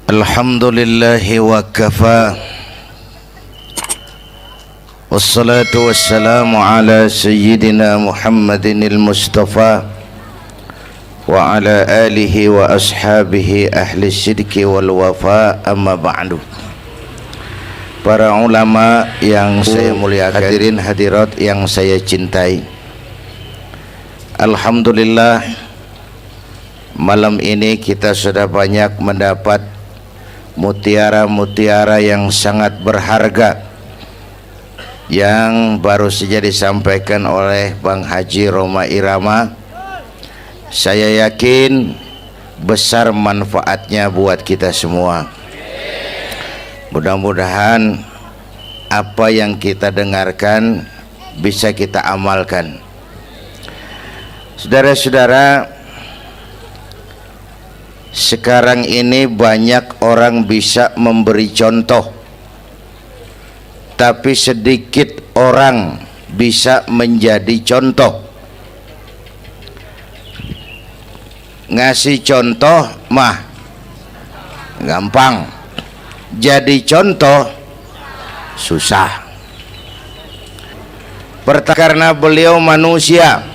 Alhamdulillahi wa kafa. Wassalatu wassalamu ala sayyidina Muhammadinil Mustafa wa ala alihi wa ashabihi ahli sidqi wal wafa, amma ba'du. Para ulama yang saya muliakan, hadirin hadirat yang saya cintai, alhamdulillah malam ini kita sudah banyak mendapat mutiara-mutiara yang sangat berharga yang baru saja disampaikan oleh Bang Haji Roma Irama. Saya yakin besar manfaatnya buat kita semua. Mudah-mudahan apa yang kita dengarkan bisa kita amalkan. Saudara-saudara, sekarang ini banyak orang bisa memberi contoh, tapi sedikit orang bisa menjadi contoh. Ngasih contoh mah gampang, jadi contoh susah. Karena beliau manusia.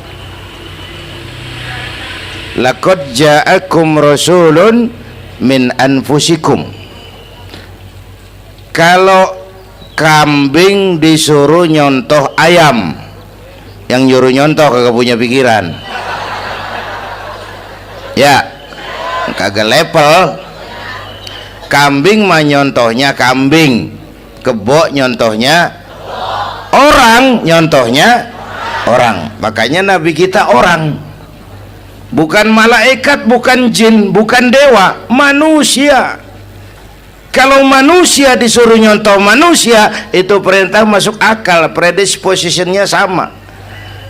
Laqad ja'akum rasulun min anfusikum. Kalau kambing disuruh nyontoh ayam, yang nyuruh nyontoh kagak punya pikiran, ya kagak level. Kambing mah nyontohnya kambing, kebo nyontohnya orang, nyontohnya orang. Makanya Nabi kita orang, bukan malaikat, bukan jin, bukan dewa, manusia. Kalau manusia disuruh nyontoh manusia, itu perintah masuk akal, predispositionnya sama.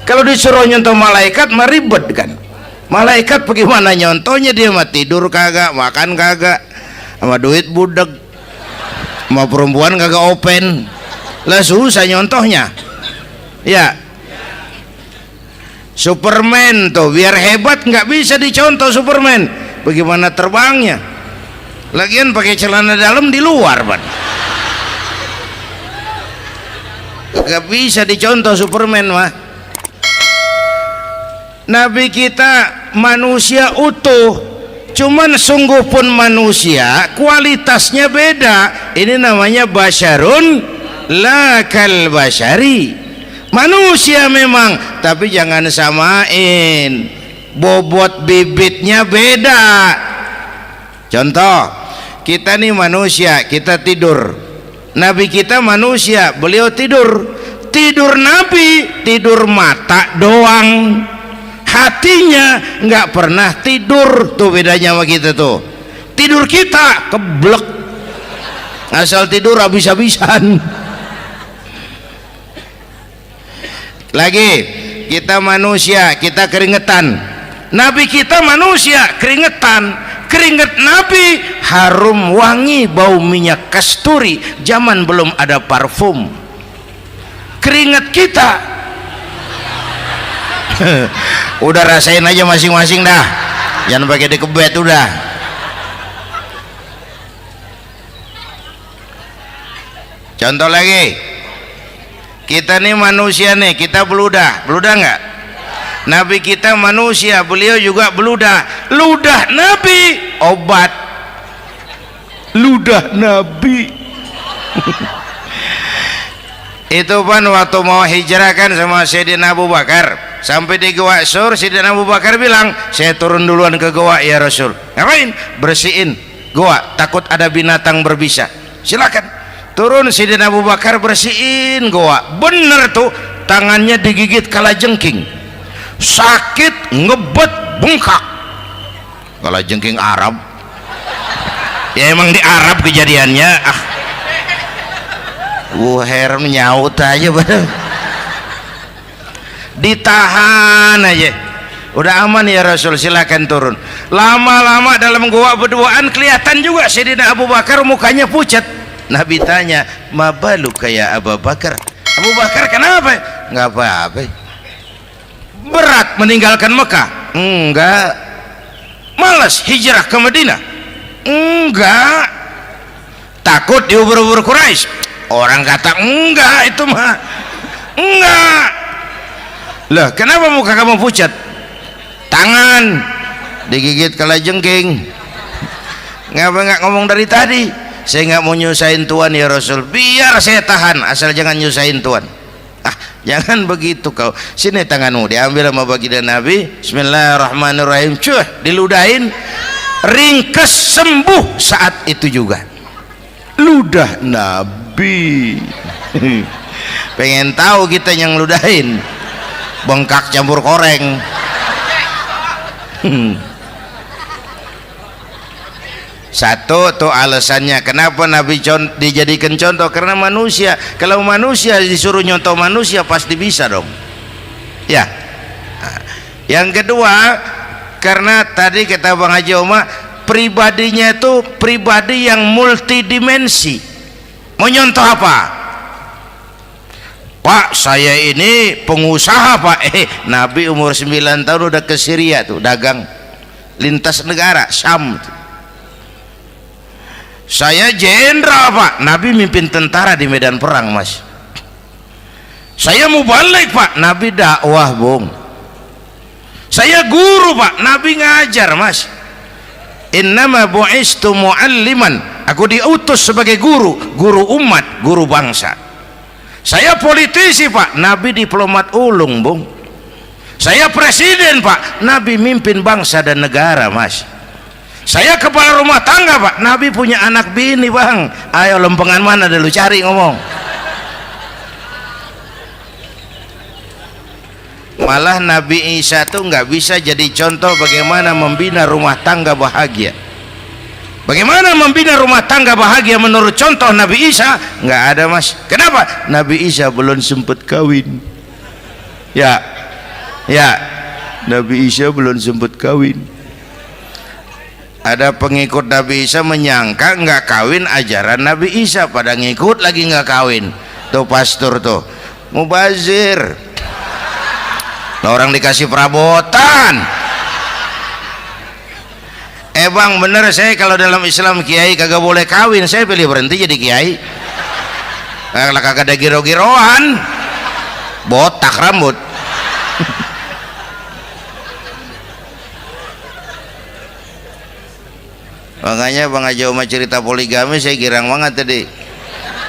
Kalau disuruh nyontoh malaikat mah ribet kan. Malaikat bagaimana nyontohnya, dia mah tidur kagak, makan kagak, sama duit budeg, sama perempuan kagak open, lah susah nyontohnya. Ya, Superman tuh biar hebat nggak bisa dicontoh Superman, bagaimana terbangnya, lagian pakai celana dalam di luar, Pak. Nggak bisa dicontoh Superman mah. Nabi kita manusia utuh, cuman sungguh pun manusia, kualitasnya beda. Ini namanya basyarun la kal basyari. Manusia memang, tapi jangan samain, bobot bibitnya beda. Contoh, kita nih manusia, kita tidur. Nabi kita manusia, beliau tidur. Tidur Nabi, tidur mata doang, hatinya nggak pernah tidur. Tuh bedanya sama kita tuh. Tidur kita keblek, asal tidur habis-habisan. Lagi, kita manusia, kita keringetan. Nabi kita manusia, keringetan. Keringet Nabi harum wangi, bau minyak kasturi, zaman belum ada parfum. Keringet kita udah rasain aja masing-masing dah, jangan pakai dikebet udah. Contoh lagi, kita nih manusia nih, kita beludah nggak? Nabi kita manusia, beliau juga beludah. Ludah Nabi obat, ludah Nabi. Itu kan waktu mau hijrah kan sama Sayyidina Abu Bakar, sampai di Gua Sur, Sayyidina Abu Bakar bilang, saya turun duluan ke gua ya Rasul. Ngapain? Bersihin gua, takut ada binatang berbisa. Silakan turun. Sayyidina Abu Bakar bersihin gua, bener tuh, tangannya digigit kalajengking, sakit, ngebet, bengkak. Kalajengking Arab ya, emang di Arab kejadiannya. Heran nyaut aja bener. Ditahan aja, udah aman ya Rasul, silakan turun. Lama-lama dalam gua berduaan kelihatan juga Sayyidina Abu Bakar mukanya pucat. Nabi tanya, mabalu kayak Abu Bakar? Abu Bakar kenapa? Nggak apa-apa. Berat meninggalkan Mekah? Enggak. Malas hijrah ke Madinah? Enggak. takut diubur-ubur Quraisy? Orang kata enggak, itu mah enggak. Lah kenapa muka kamu pucat? Tangan digigit kalajengking. Ngapa nggak ngomong dari tadi? Saya nggak mau nyusahin Tuhan ya Rasul, biar saya tahan, asal jangan nyusahin Tuhan. Ah, jangan begitu kau. Sini tanganmu, diambil sama baginda Nabi. Bismillahirrahmanirrahim. Cuh, diludahin, ringkes, sembuh saat itu juga. Ludah Nabi. Pengen tahu kita yang ludahin, bengkak campur koreng. Satu tuh alasannya kenapa Nabi dijadikan contoh, karena manusia. Kalau manusia disuruh nyontoh manusia pasti bisa dong ya. Yang kedua, karena tadi kata Bang Haji Oma, pribadinya itu pribadi yang multidimensi. Mau nyontoh apa? Pak, saya ini pengusaha Pak. Nabi umur 9 tahun udah ke Syria tuh dagang lintas negara Syam tuh. Saya jenderal Pak, Nabi mimpin tentara di medan perang Mas. Saya mau balik Pak, Nabi dakwah Bung. Saya guru Pak, Nabi ngajar Mas. Innama bu'istu mu'alliman, aku diutus sebagai guru, guru umat, guru bangsa. Saya politisi Pak, Nabi diplomat ulung Bung. Saya presiden Pak, Nabi mimpin bangsa dan negara Mas. Saya kepala rumah tangga Pak, Nabi punya anak bini Bang. Ayo lempengan mana dulu cari ngomong. Malah Nabi Isa tuh nggak bisa jadi contoh bagaimana membina rumah tangga bahagia. Bagaimana membina rumah tangga bahagia menurut contoh Nabi Isa? Nggak ada Mas. Kenapa? Nabi Isa belum sempat kawin. Ya, Nabi Isa belum sempat kawin. Ada pengikut Nabi Isa menyangka nggak kawin ajaran Nabi Isa, pada ngikut lagi nggak kawin. Tuh pastor tuh mubazir, orang dikasih perabotan. Bang bener, saya kalau dalam Islam kiai kagak boleh kawin, saya pilih berhenti jadi kiai. Kalau kagak ada giro-giroan, botak rambut. Makanya Bang Haji Oma cerita poligami saya girang banget tadi.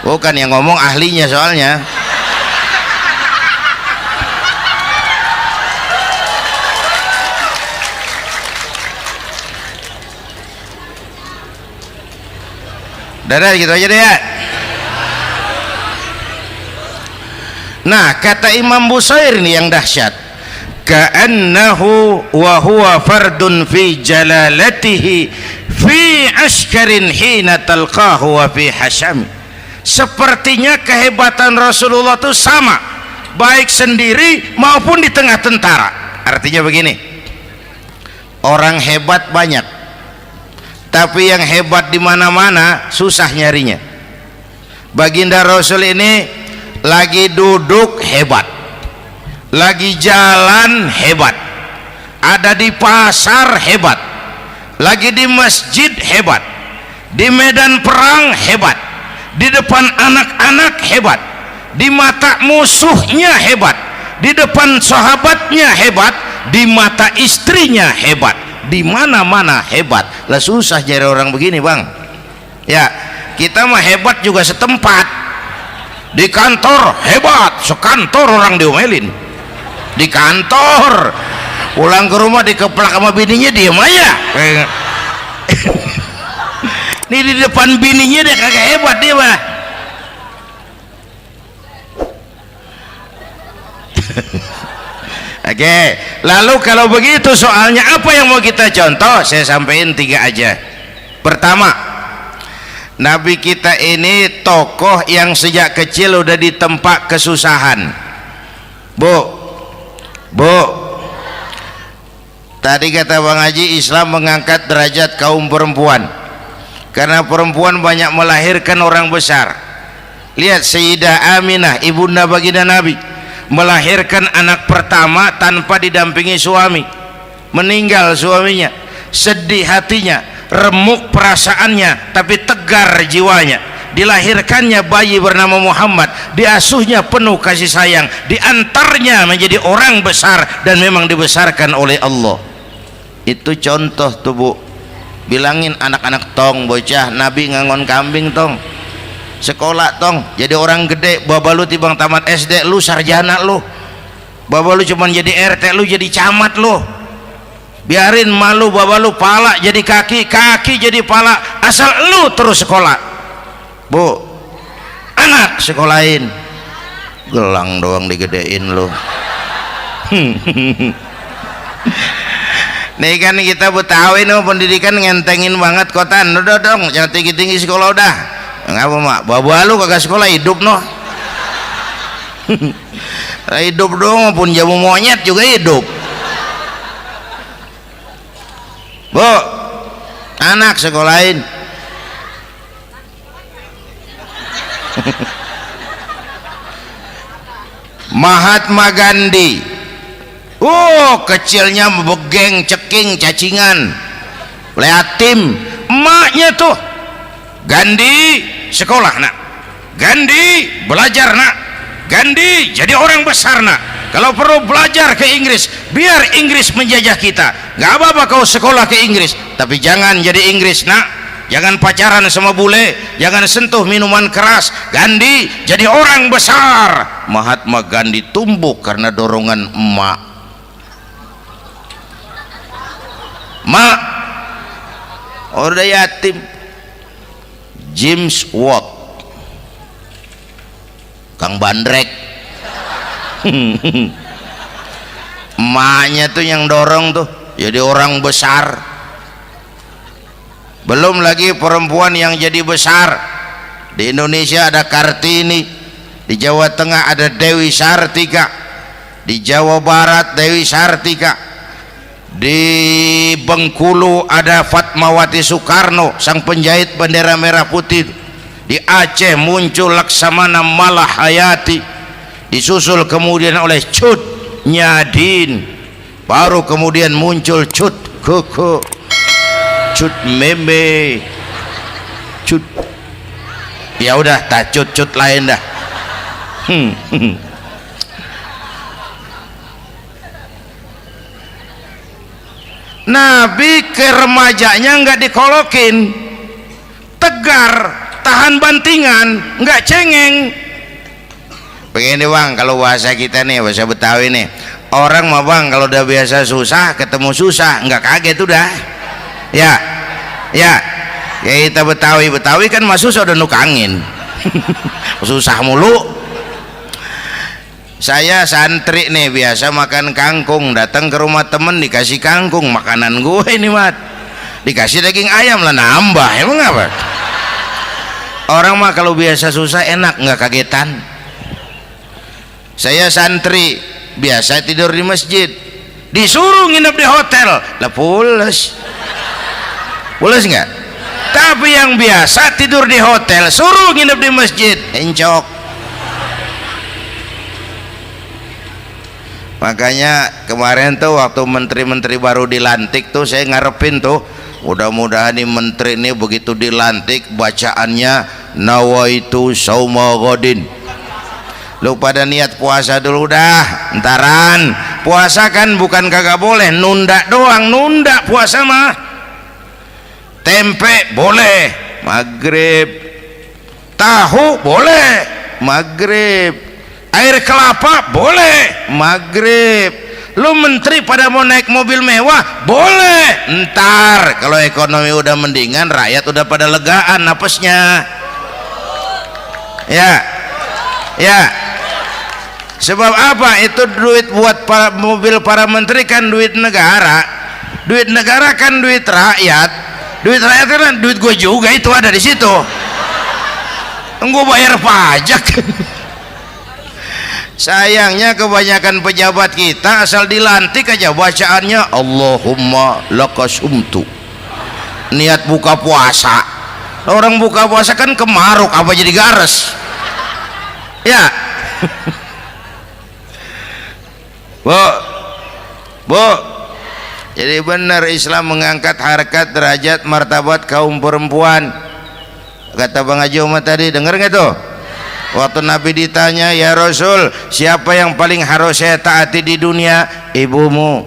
Bukan yang ngomong ahlinya soalnya. Dadah gitu aja deh ya. Nah kata Imam Busair nih yang dahsyat, ka'annahu wa huwa fardun fi jalalatihi fi askarin hina talqahu wa fi hasham. Sepertinya kehebatan Rasulullah itu sama baik sendiri maupun di tengah tentara. Artinya begini, orang hebat banyak, tapi yang hebat di mana-mana susah nyarinya. Baginda Rasul ini lagi duduk hebat, lagi jalan hebat, ada di pasar hebat, lagi di masjid hebat, di medan perang hebat, di depan anak-anak hebat, di mata musuhnya hebat, di depan sahabatnya hebat, di mata istrinya hebat, di mana-mana hebat. Lah susah jadi orang begini Bang ya. Kita mah hebat juga setempat, di kantor hebat, sekantor orang diomelin di kantor, pulang ke rumah dikeplak sama bininya diem aja. Ini di depan bininya dia kagak hebat dia mah. Oke, lalu kalau begitu soalnya apa yang mau kita contoh? Saya sampaikan 3 aja. Pertama, Nabi kita ini tokoh yang sejak kecil udah ditempa kesusahan. Bu, tadi kata Bang Haji, Islam mengangkat derajat kaum perempuan karena perempuan banyak melahirkan orang besar. Lihat Sayyidah Aminah, ibunda baginda Nabi, melahirkan anak pertama tanpa didampingi suami. Meninggal suaminya, sedih hatinya, remuk perasaannya, tapi tegar jiwanya. dilahirkannya bayi bernama Muhammad, diasuhnya penuh kasih sayang, diantarnya menjadi orang besar dan memang dibesarkan oleh Allah. Itu contoh tuh Bu. Bilangin anak-anak tong bocah Nabi ngangon kambing tong, sekolah tong jadi orang gede. Baba lu tibang tamat SD lu sarjana lu, baba lu cuman jadi RT lu jadi camat lu. Biarin malu baba lu pala jadi kaki, kaki jadi pala, asal lu terus sekolah. Bu, anak sekolahin, gelang doang digedein lu. Nih kan kita Betawi no, pendidikan ngentengin banget kotan. Udah dong jangan tinggi-tinggi sekolah udah. Ngapa mak, baba lu kagak sekolah hidup no. Hidup dong, pun jamu monyet juga hidup. Bu, anak sekolahin. Mahatma Gandhi, kecilnya begeng, ceking, cacingan, yatim. Emaknya tuh, Gandhi sekolah nak, Gandhi belajar nak, Gandhi jadi orang besar nak. Kalau perlu belajar ke Inggris, biar Inggris menjajah kita. Gak apa-apa kau sekolah ke Inggris, tapi jangan jadi Inggris nak. Jangan pacaran sama bule, jangan sentuh minuman keras. Gandhi jadi orang besar. Mahatma Gandhi tumbuh karena dorongan emak. Mak, udah yatim. James Watt, Kang Bandrek. Emaknya tuh yang dorong tuh jadi orang besar. Belum lagi perempuan yang jadi besar. Di Indonesia ada Kartini, di Jawa Tengah ada Dewi Sartika, di Jawa Barat Dewi Sartika, di Bengkulu ada Fatmawati Soekarno sang penjahit bendera merah putih, di Aceh muncul Laksamana Malahayati, disusul kemudian oleh Cut Nyadin, baru kemudian muncul Cut Koko, Cut Meme, Cut, ya udah tak cut lain dah. Nabi ke remajanya nggak dikolokin, tegar, tahan bantingan, nggak cengeng. Begini bang, kalau bahasa kita nih, bahasa Betawi nih, orang mah bang kalau udah biasa susah ketemu susah nggak kaget udah. Ya kita Betawi kan mah susah udah nukangin. Susah mulu. Saya santri nih biasa makan kangkung, datang ke rumah temen dikasih kangkung, makanan gue ini mat, dikasih daging ayam lah nambah, emang apa? Orang mah kalau biasa susah enak nggak kagetan. Saya santri biasa tidur di masjid, disuruh nginep di hotel lah pules nggak? Tapi yang biasa tidur di hotel suruh nginep di masjid encok. Makanya kemarin tuh waktu menteri-menteri baru dilantik tuh saya ngarepin tuh, mudah-mudahan nih menteri ini begitu dilantik bacaannya nawaitu sauma ghadin. Lu pada niat puasa dulu dah, entaran. Puasa kan bukan kagak boleh, nunda doang, nunda puasa mah. Tempe boleh maghrib, tahu boleh maghrib, air kelapa boleh maghrib. Lu menteri pada mau naik mobil mewah boleh, ntar kalau ekonomi udah mendingan, rakyat udah pada legaan napasnya. Ya sebab apa? Itu duit buat mobil para menteri kan duit negara. Duit negara kan duit rakyat. Duit rakyat kan duit gue juga, itu ada di situ. Gue bayar pajak. Sayangnya kebanyakan pejabat kita asal dilantik aja bacaannya Allahumma lakasumtu, niat buka puasa. Orang buka puasa kan kemaruk apa jadi gares ya. Bu, jadi benar Islam mengangkat harkat derajat martabat kaum perempuan. kata Bang Haji Umar tadi, dengar nggak tuh? Waktu Nabi ditanya, ya Rasul, siapa yang paling harus saya taati di dunia? Ibumu.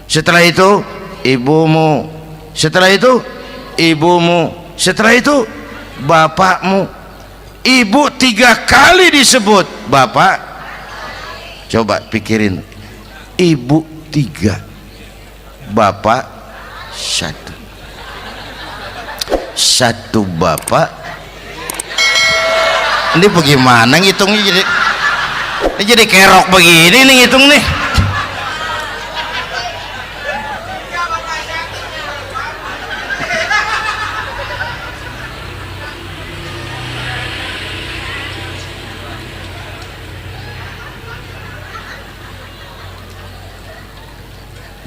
Setelah itu ibumu. Setelah itu ibumu. Setelah itu bapakmu. Ibu 3 kali disebut, bapak. Coba pikirin, ibu 3, bapak 1 bapak. Ini bagaimana ngitungnya, jadi kerok begini nih ngitung nih.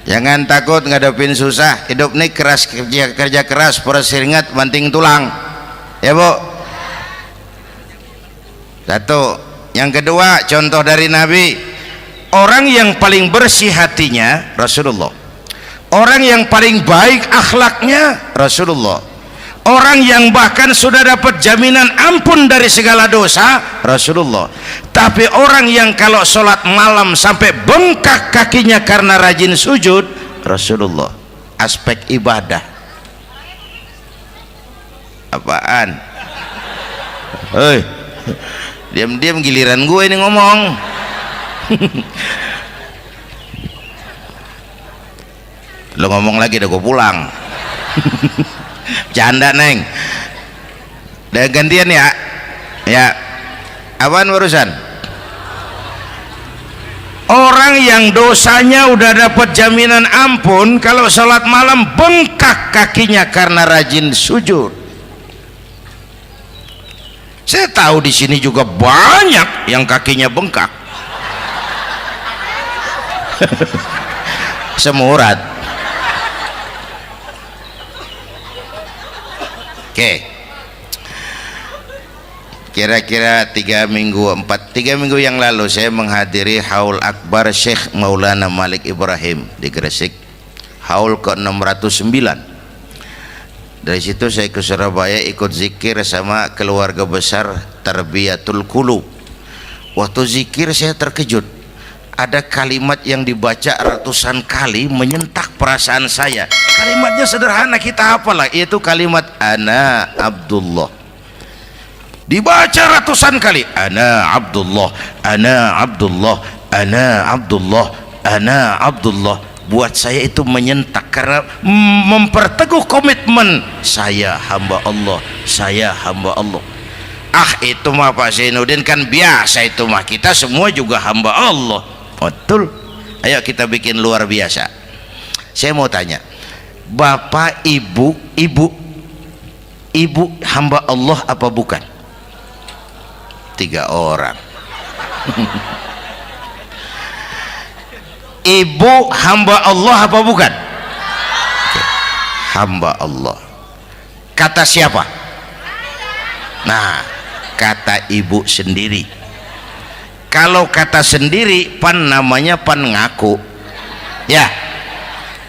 Jangan takut ngadepin susah, hidup nih keras, kerja keras, perseringat banting tulang, ya Bu. Satu. Yang kedua, contoh dari Nabi, orang yang paling bersih hatinya Rasulullah, orang yang paling baik akhlaknya Rasulullah, orang yang bahkan sudah dapat jaminan ampun dari segala dosa Rasulullah. Tapi orang yang kalau sholat malam sampai bengkak kakinya karena rajin sujud Rasulullah. Aspek ibadah apaan? Hei, diam-diam giliran gue ini ngomong. Lo ngomong lagi udah gue pulang. Canda neng, udah gantian ya. Ya, apaan urusan? Orang yang dosanya udah dapat jaminan ampun, kalau sholat malam bengkak kakinya karena rajin sujud. Saya tahu di sini juga banyak yang kakinya bengkak. Semurat. Oke. Kira-kira 3 minggu yang lalu saya menghadiri haul akbar Syekh Maulana Malik Ibrahim di Gresik, haul ke 609. Dari situ saya ke Surabaya ikut zikir sama keluarga besar Tarbiyatul Qulub. Waktu zikir saya terkejut, ada kalimat yang dibaca ratusan kali menyentak perasaan saya. Kalimatnya sederhana, kita hafalah, yaitu kalimat ana Abdullah. Dibaca ratusan kali, ana Abdullah, ana Abdullah, ana Abdullah, ana Abdullah. Buat saya itu menyentak karena memperteguh komitmen, saya hamba Allah, saya hamba Allah. Ah, itu mah Pak Zainuddin kan biasa, itu mah kita semua juga hamba Allah. Betul. Ayo kita bikin luar biasa. Saya mau tanya, Bapak, Ibu hamba Allah apa bukan? 3 orang. Ibu hamba Allah apa bukan? Hamba Allah. Kata siapa? Nah, kata ibu sendiri. Kalau kata sendiri, pan namanya pan ngaku. Ya,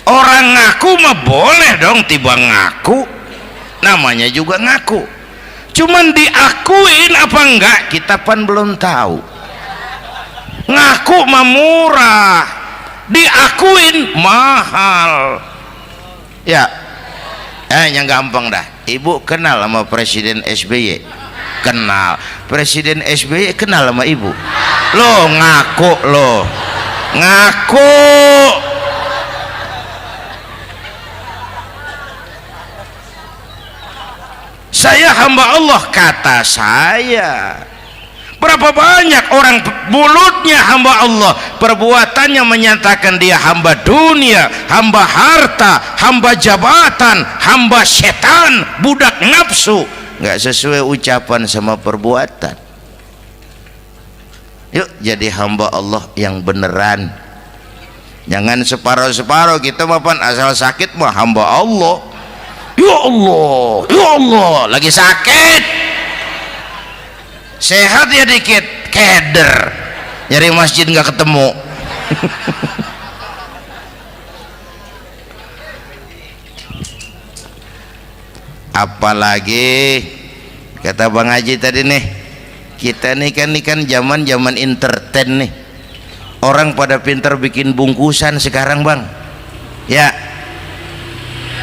orang ngaku mah boleh dong, tiba ngaku, namanya juga ngaku. Cuman diakuin apa enggak, kita pan belum tahu. Ngaku mah murah, diakuin mahal. Ya, yang gampang dah. Ibu kenal sama Presiden SBY? Kenal. Presiden SBY kenal sama ibu? Lo ngaku, lo ngaku. Saya hamba Allah, kata saya. Berapa banyak orang mulutnya hamba Allah, perbuatannya menyatakan dia hamba dunia, hamba harta, hamba jabatan, hamba setan, budak nafsu. Nggak sesuai ucapan sama perbuatan. Yuk jadi hamba Allah yang beneran. Jangan separuh-separuh, kita mapan asal sakit mah hamba Allah. Ya Allah, ya Allah, lagi sakit, sehat ya dikit, keder, nyari masjid nggak ketemu. Apalagi Kata Bang Haji tadi nih, kita nih kan zaman entertain nih, orang pada pintar bikin bungkusan sekarang Bang ya,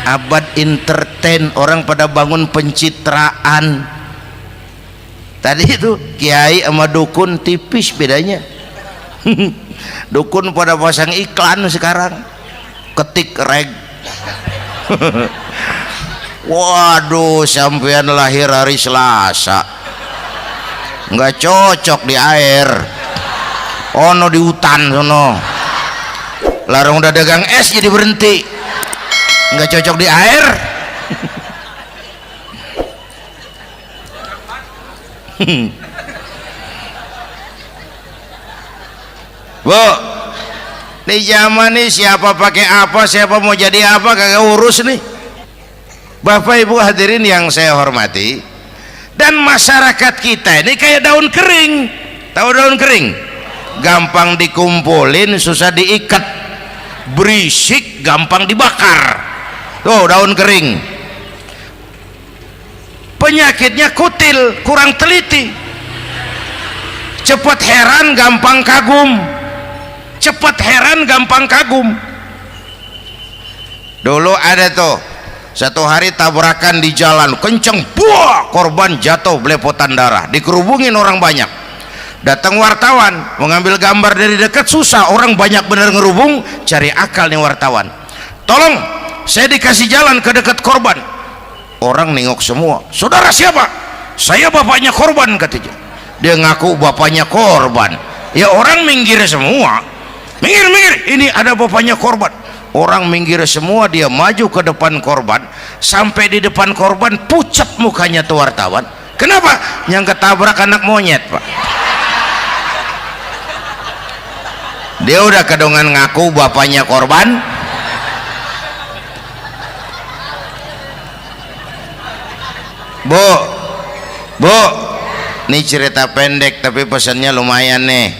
abad entertain, orang pada bangun pencitraan. Tadi itu kiai sama dukun tipis bedanya. Dukun pada pasang iklan sekarang, ketik reg. Waduh, sampean lahir hari Selasa, nggak cocok di air, ono di hutan sono. Larang udah dagang es jadi berhenti, nggak cocok di air. Bu, di zaman ini siapa pakai apa, siapa mau jadi apa kagak urus nih. Bapak Ibu hadirin yang saya hormati, dan masyarakat kita ini kayak daun kering. Tahu daun kering? Gampang dikumpulin, susah diikat, berisik, gampang dibakar. Tuh daun kering. Penyakitnya kutil, kurang teliti, cepat heran, gampang kagum. Cepat heran, gampang kagum. Dulu ada tuh satu hari tabrakan di jalan kenceng, buah, korban jatuh belepotan darah, dikerubungin orang banyak. Datang wartawan mengambil gambar dari dekat, susah, orang banyak bener ngerubung. Cari akal nih wartawan, tolong saya dikasih jalan ke dekat korban. Orang nengok semua, saudara siapa? Saya bapaknya korban, katanya. Dia ngaku bapaknya korban. Ya orang minggir semua, minggir, ini ada bapaknya korban. Orang minggir semua, dia maju ke depan korban. Sampai di depan korban, pucat mukanya tuh wartawan. Kenapa? Yang ketabrak anak monyet, Pak. Dia udah kedongan ngaku bapaknya korban. Bu, ini cerita pendek tapi pesannya lumayan nih.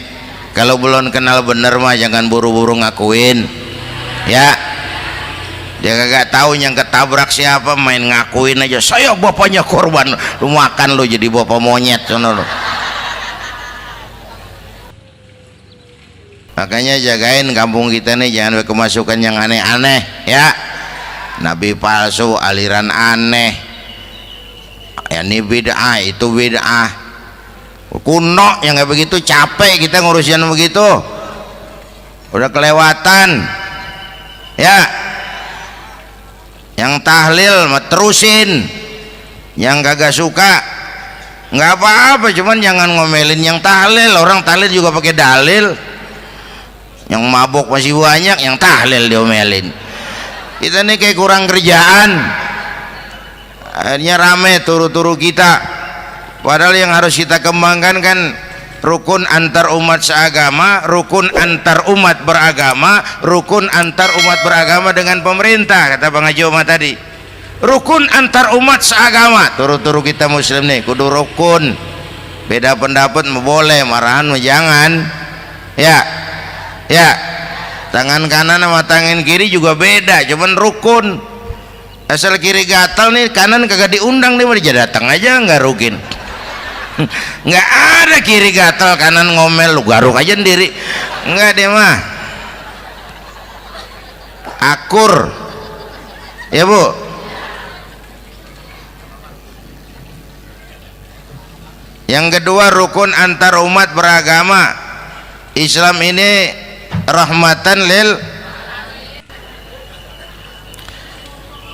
Kalau belum kenal bener mah jangan buru-buru ngakuin ya. Dia kagak tahu yang ketabrak siapa, main ngakuin aja, saya bapaknya korban. Lu makan lu jadi bapak monyet sono lu. Makanya jagain kampung kita nih, jangan kemasukan yang aneh-aneh ya. Nabi palsu, aliran aneh ya, ini bid'ah, itu bid'ah kuno yang kayak begitu. Capek kita ngurusin begitu, udah kelewatan ya. Yang tahlil terusin, yang kagak suka nggak apa-apa, cuman jangan ngomelin yang tahlil. Orang tahlil juga pakai dalil. Yang mabok masih banyak, yang tahlil diomelin. Kita nih kayak kurang kerjaan, akhirnya rame turu-turu kita. Padahal yang harus kita kembangkan kan rukun antar umat seagama, rukun antar umat beragama, rukun antar umat beragama dengan pemerintah. Kata Bang Haji Omar tadi, rukun antar umat seagama. Turu-turu kita muslim nih kudu rukun. Beda pendapat boleh, marahan jangan ya. Tangan kanan sama tangan kiri juga beda, cuman rukun. Asal kiri gatal nih, kanan kagak diundang, dia mau datang aja nggak rukin. Nggak ada kiri gatal kanan ngomel, lu garuk aja sendiri. Nggak, dia mah akur ya Bu. Yang kedua, rukun antar umat beragama. Islam ini rahmatan lil.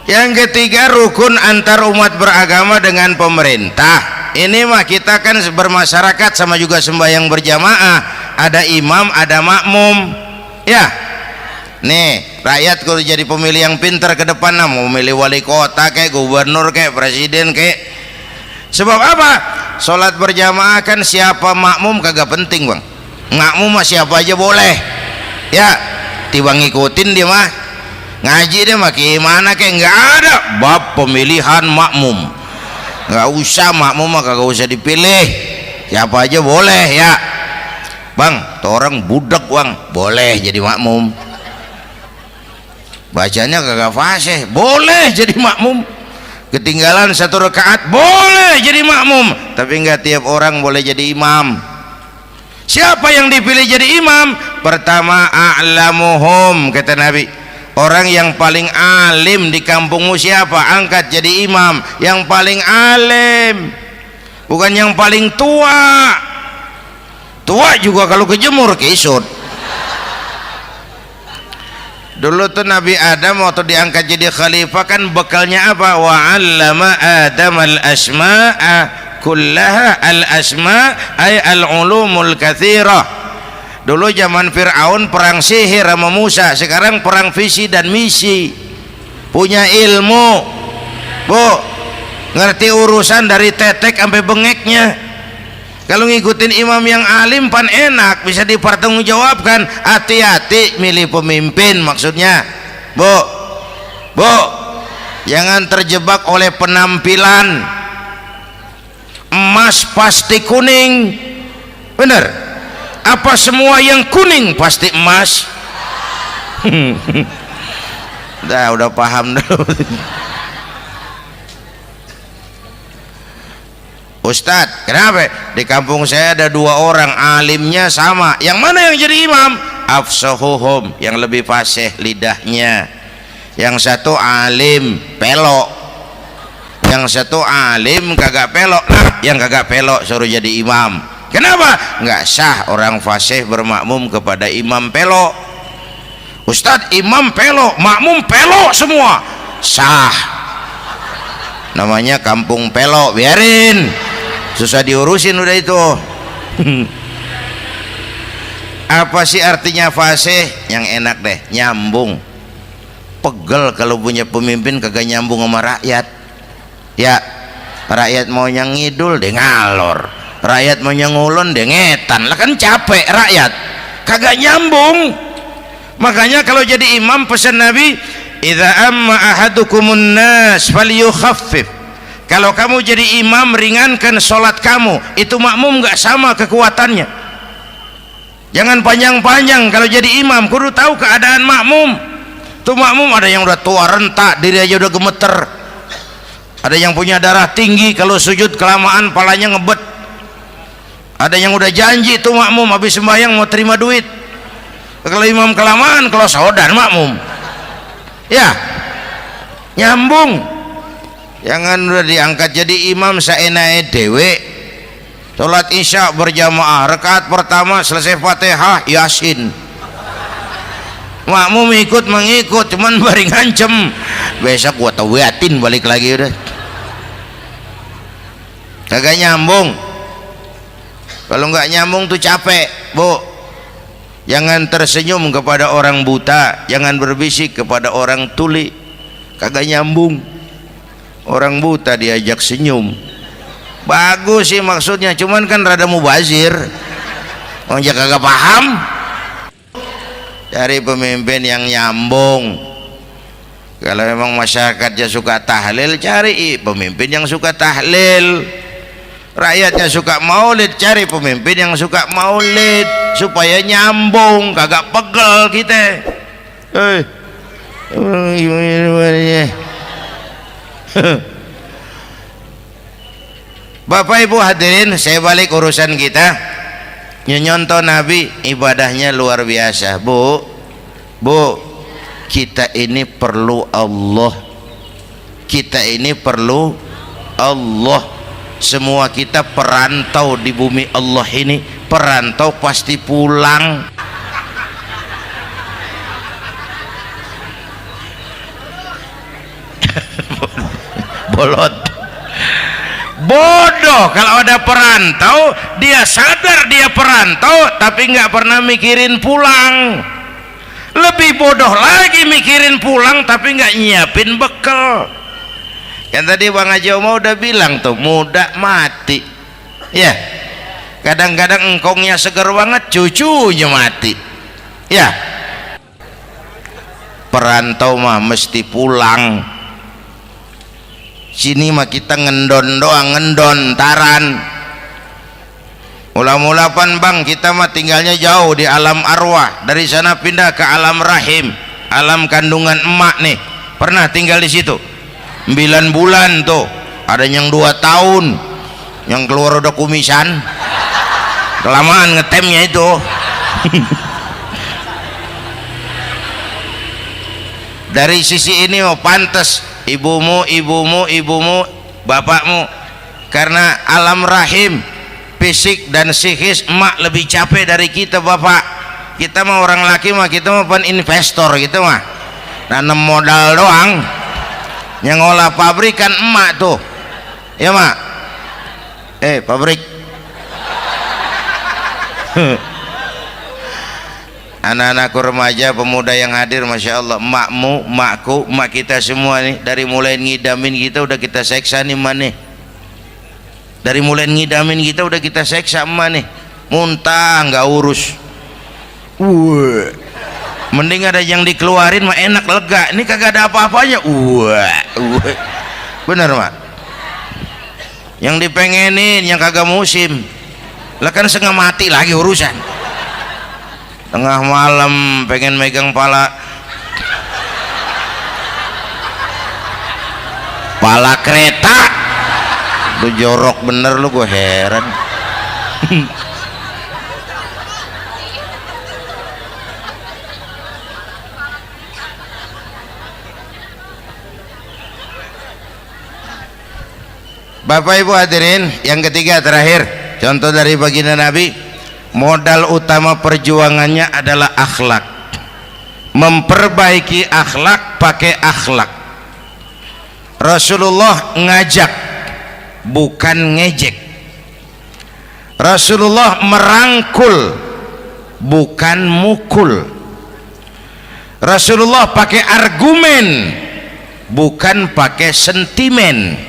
Yang ketiga, rukun antar umat beragama dengan pemerintah. Ini mah kita kan bermasyarakat sama juga sembahyang berjamaah, ada imam ada makmum ya. Nih rakyat kalau jadi pemilih yang pintar ke depan, mau memilih wali kota kayak gubernur kayak presiden kayak. Sebab apa? Sholat berjamaah kan siapa makmum kagak penting Bang. Makmum mah siapa aja boleh ya, tiba ngikutin dia mah. Ngaji dia mah gimana kayak nggak ada bab pemilihan makmum, nggak usah. Makmum mah kagak usah dipilih, siapa aja boleh ya Bang. Tuh orang budak Bang, boleh jadi makmum, bacanya kagak fasih, boleh jadi makmum. ketinggalan 1 rakaat boleh jadi makmum, tapi enggak tiap orang boleh jadi imam. Siapa yang dipilih jadi imam? Pertama, a'lamuhum, kata Nabi, orang yang paling alim di kampungmu siapa? Angkat jadi imam. Yang paling alim, bukan yang paling tua. Tua juga kalau kejemur kisut. Dulu tuh Nabi Adam waktu diangkat jadi khalifah kan bekalnya apa? Wa 'allama Adam al-asma'a kullaha. Al-asma' ay al-ulumul katsirah. Dulu zaman Fir'aun perang sihir sama Musa, sekarang perang visi dan misi. Punya ilmu, Bu, ngerti urusan dari tetek sampai bengeknya. Kalau ngikutin imam yang alim pan enak, bisa dipertanggungjawabkan. Hati-hati milih pemimpin, maksudnya Bu, jangan terjebak oleh penampilan. Emas pasti kuning, bener? Apa semua yang kuning pasti emas? Udah paham dulu. Ustadz, kenapa? Di kampung saya ada 2 orang alimnya sama. Yang mana yang jadi imam? Afsahuhum, yang lebih fasih lidahnya. Yang satu alim pelok, yang satu alim kagak pelok. Nah, yang kagak pelok suruh jadi imam. Kenapa? Nggak sah orang fasih bermakmum kepada imam pelok. Ustadz, imam pelok, makmum pelok semua. Sah. Namanya kampung pelok, biarin. Susah diurusin udah itu. Apa sih artinya fasih? Yang enak deh, nyambung. Pegel kalau punya pemimpin kagak nyambung sama rakyat. Ya, rakyat mau yang ngidul deh ngalor, rakyat mau yang ngulon deh ngetan. Lah kan capek rakyat, kagak nyambung. Makanya kalau jadi imam pesan Nabi, idza amma ahadukumun nas falyukhaffif. Kalau kamu jadi imam, ringankan sholat kamu. Itu makmum gak sama kekuatannya. Jangan panjang-panjang kalau jadi imam, kudu tahu keadaan makmum. Tuh makmum ada yang udah tua rentak, diri aja udah gemeter. Ada yang punya darah tinggi, kalau sujud kelamaan palanya ngebet. Ada yang udah janji tuh makmum habis sembahyang mau terima duit. Kalau imam kelamaan, kalau saudan makmum. Ya, nyambung. Jangan udah diangkat jadi imam saenake dewe. Salat isya berjamaah, rakaat pertama selesai Fatihah Yasin. Makmum ikut mengikut, cuman bari ngancem. Besok gua tawiatin balik lagi udah. Kagak nyambung. Kalau nggak nyambung tuh capek, Bu. Jangan tersenyum kepada orang buta, jangan berbisik kepada orang tuli. Kagak nyambung. Orang buta diajak senyum, bagus sih maksudnya, cuman kan rada mubazir. Orang kagak paham. Cari pemimpin yang nyambung. Kalau memang masyarakatnya suka tahlil, cari pemimpin yang suka tahlil. Rakyatnya suka maulid, cari pemimpin yang suka maulid, supaya nyambung, kagak pegel kita. Bapak Ibu hadirin, saya balik urusan kita. Nyontoh Nabi ibadahnya luar biasa. Bu, kita ini perlu Allah. Kita ini perlu Allah. Semua kita perantau di bumi Allah ini. Perantau pasti pulang. Bolot, bodoh kalau ada perantau, dia sadar dia perantau tapi nggak pernah mikirin pulang. Lebih bodoh lagi mikirin pulang tapi nggak nyiapin bekal. Kan tadi Bang Haji Omah udah bilang tuh, muda mati ya. Kadang-kadang engkongnya seger banget, cucunya mati ya. Perantau mah mesti pulang. Sini mah kita ngendon doang, ngendon taran. Mula-mula pan Bang, kita mah tinggalnya jauh di alam arwah, dari sana pindah ke alam rahim, alam kandungan emak nih. Pernah tinggal di situ? 9 bulan tuh, ada yang 2 tahun, yang keluar udah kumisan, kelamaan ngetemnya itu. Dari sisi ini mau pantas ibumu, bapakmu, karena alam rahim fisik dan psikis emak lebih capek dari kita bapak. Kita mah orang laki mah, kita mah pen investor gitu mah, nanam modal doang. Yang ngolah pabrik kan emak tuh, ya mak. Pabrik. Anak-anakku remaja, pemuda yang hadir, masya Allah, emakmu, emakku, emak kita semua nih, dari mulai ngidamin kita udah kita seksa nih emak nih. Dari mulai ngidamin kita udah kita seksa emak nih, muntah nggak urus. Mending ada yang dikeluarin mah enak, lega. Ini kagak ada apa-apanya. Bener mak. Yang dipengenin yang kagak musim, lah kan setengah mati lagi urusan. Tengah malam pengen megang pala kereta, lu jorok bener lu, gue heran. Bapak Ibu hadirin, yang ketiga terakhir, contoh dari baginda Nabi. Modal utama perjuangannya adalah akhlak. Memperbaiki akhlak, pakai akhlak. Rasulullah ngajak, bukan ngejek. Rasulullah merangkul, bukan mukul. Rasulullah pakai argumen, bukan pakai sentimen.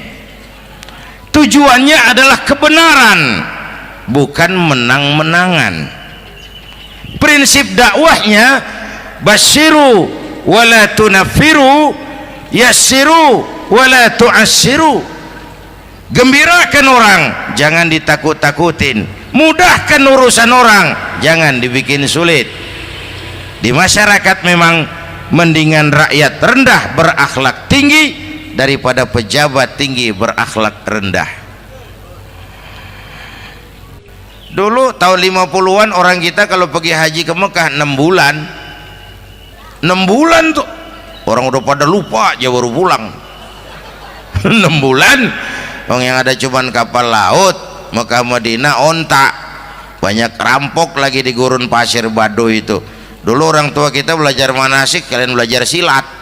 Tujuannya adalah kebenaran, bukan menang-menangan. Prinsip dakwahnya basyiru wala tunafiru, yassiru wala tu'assiru. Gembirakan orang, jangan ditakut-takutin. Mudahkan urusan orang, jangan dibikin sulit. Di masyarakat memang mendingan rakyat rendah berakhlak tinggi daripada pejabat tinggi berakhlak rendah. Dulu tahun 50-an orang kita kalau pergi haji ke Mekah 6 bulan. 6 bulan tuh orang udah pada lupa aja baru pulang. 6 bulan orang yang ada cuman kapal laut, Mekah Madinah onta, banyak rampok lagi di gurun pasir Baduy itu. Dulu orang tua kita belajar manasik, kalian belajar silat.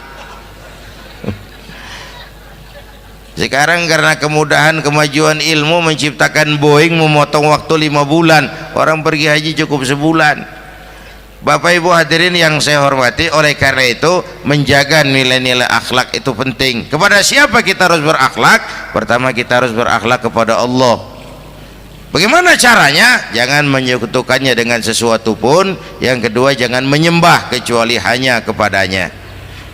Sekarang karena kemudahan kemajuan ilmu menciptakan Boeing memotong waktu 5 bulan, orang pergi haji cukup sebulan. Bapak Ibu hadirin yang saya hormati, oleh karena itu menjaga nilai-nilai akhlak itu penting. Kepada siapa kita harus berakhlak? Pertama kita harus berakhlak kepada Allah. Bagaimana caranya? Jangan menyekutukannya dengan sesuatu pun. Yang kedua, jangan menyembah kecuali hanya kepadanya.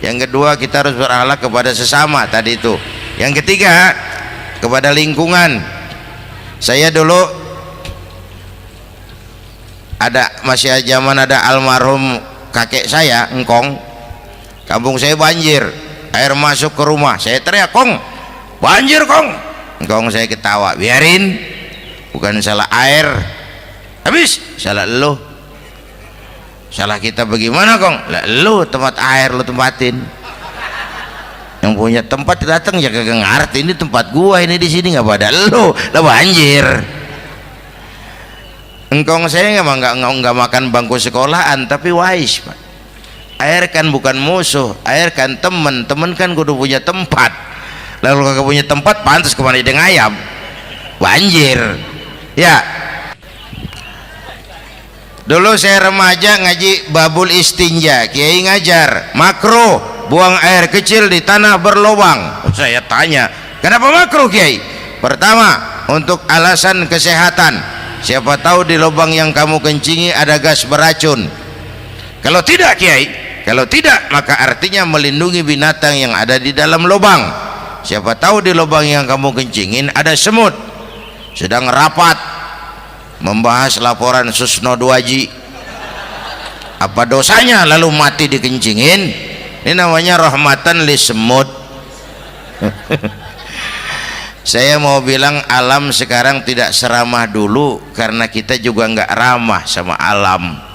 Yang kedua, kita harus berakhlak kepada sesama tadi itu. Yang ketiga, kepada lingkungan. Saya dulu masih zaman ada almarhum kakek saya, engkong. Kampung saya banjir, air masuk ke rumah. Saya teriak, "Kong, banjir Kong." Engkong saya ketawa, "Biarin, bukan salah air." Habis, salah lo. Salah kita bagaimana Kong? Lah lo tempat air lo tempatin. Yang punya tempat datang ya kagak ngerti, ini tempat gua, ini di sini nggak pada lo, lah banjir. Engkong saya nggak makan bangku sekolahan, tapi wise Pak. Air kan bukan musuh, air kan temen kan kudu punya tempat. Lalu kagak punya tempat, pantas kemana dia ngayap, banjir. Ya, dulu saya remaja ngaji babul istinja, kiai ngajar makruh buang air kecil di tanah berlubang. Saya tanya, kenapa makruh Kiai? Pertama, untuk alasan kesehatan. Siapa tahu di lubang yang kamu kencingi ada gas beracun. Kalau tidak Kiai, kalau tidak maka artinya melindungi binatang yang ada di dalam lubang. Siapa tahu di lubang yang kamu kencingin ada semut. Sedang rapat membahas laporan Susno Duaji. Apa dosanya lalu mati dikencingin? Ini namanya rahmatan li semut. Saya mau bilang alam sekarang tidak seramah dulu karena kita juga nggak ramah sama alam.